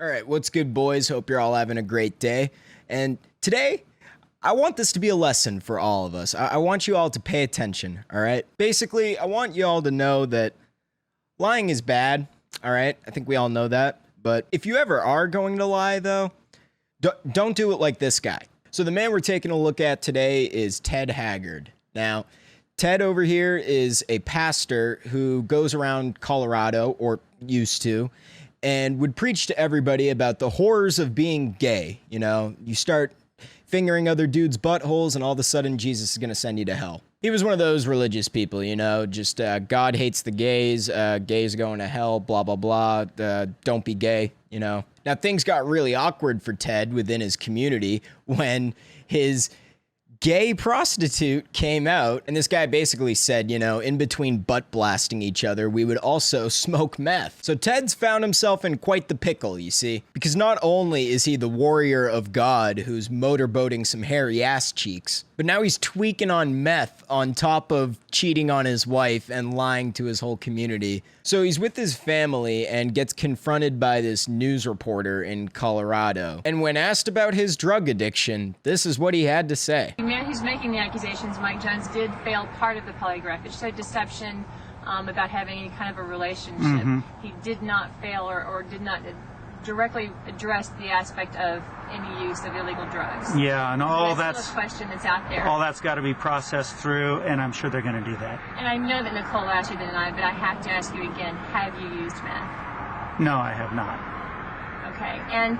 All right, what's good, boys? Hope you're all having a great day. And today, I want this to be a lesson for all of us. I want you all to pay attention, all right? Basically, I want you all to know that lying is bad, all right? I think we all know that. But if you ever are going to lie, though, don't do it like this guy. So the man we're taking a look at today is Ted Haggard. Now, Ted over here is a pastor who goes around Colorado, or used to, and would preach to everybody about the horrors of being gay. You know, you start fingering other dudes' buttholes and all of a sudden Jesus is going to send you to hell. He was one of those religious people, you know, just God hates the gays, gays going to hell, blah, blah, blah, don't be gay, you know. Now, things got really awkward for Ted within his community when his gay prostitute came out, and this guy basically said, you know, in between butt blasting each other, we would also smoke meth. So Ted's found himself in quite the pickle, you see, because not only is he the warrior of God who's motorboating some hairy ass cheeks, but now he's tweaking on meth on top of cheating on his wife and lying to his whole community. So he's with his family and gets confronted by this news reporter in Colorado. And when asked about his drug addiction, this is what he had to say. The man who's making the accusations, Mike Jones, did fail part of the polygraph. It showed deception about having any kind of a relationship. He did not fail or did not directly address the aspect of any use of illegal drugs. Yeah, and all that's still a question that's out there. All that's got to be processed through, and I'm sure they're going to do that. And I know that Nicole asked you to deny, but I have to ask you again, have you used meth? No, I have not. Okay, and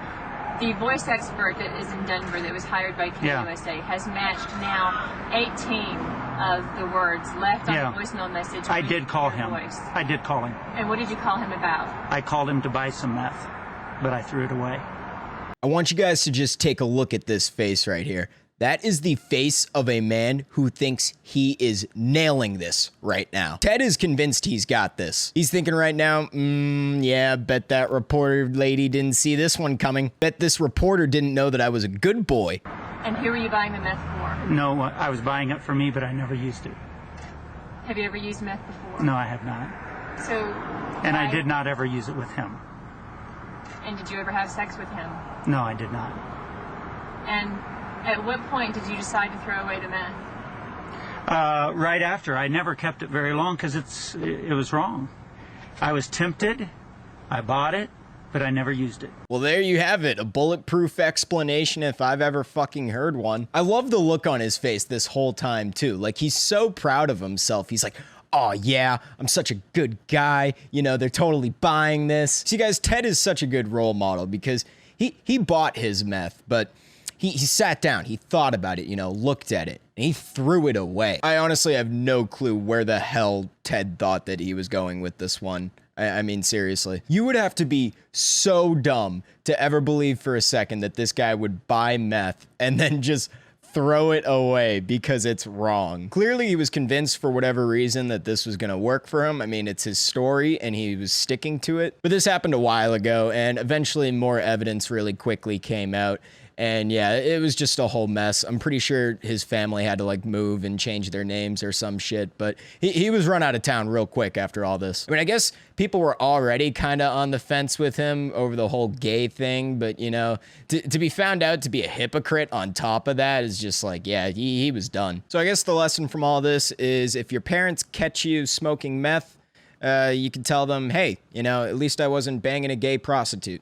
the voice expert that is in Denver that was hired by KUSA has matched now 18 of the words left on the voicemail message. I did call him. I did call him. And what did you call him about? I called him to buy some meth, but I threw it away. I want you guys to just take a look at this face right here. That is the face of a man who thinks he is nailing this right now. Ted is convinced he's got this. He's thinking right now, yeah, bet that reporter lady didn't see this one coming. Bet this reporter didn't know that I was a good boy. And who were you buying the meth for? No, I was buying it for me, but I never used it. Have you ever used meth before? No, I have not. So. And I did not ever use it with him. And did you ever have sex with him? No, I did not. And at what point did you decide to throw away the meth? Right after. I never kept it very long because it was wrong. I was tempted. I bought it, but I never used it. Well, there you have it. A bulletproof explanation if I've ever fucking heard one. I love the look on his face this whole time, too. Like, he's so proud of himself. He's like, oh yeah, I'm such a good guy. You know, they're totally buying this. See, guys, Ted is such a good role model because he bought his meth, but he sat down, he thought about it, you know, looked at it, and he threw it away. I honestly have no clue where the hell Ted thought that he was going with this one. I mean, seriously. You would have to be so dumb to ever believe for a second that this guy would buy meth and then just throw it away because it's wrong. Clearly, he was convinced for whatever reason that this was going to work for him. I mean, it's his story and he was sticking to it. But this happened a while ago, and eventually more evidence really quickly came out. And yeah, it was just a whole mess. I'm pretty sure his family had to like move and change their names or some shit, but he was run out of town real quick after all this. I mean, I guess people were already kind of on the fence with him over the whole gay thing, but you know, to be found out to be a hypocrite on top of that is just like, yeah, he was done. So I guess the lesson from all this is if your parents catch you smoking meth, you can tell them, hey, you know, at least I wasn't banging a gay prostitute.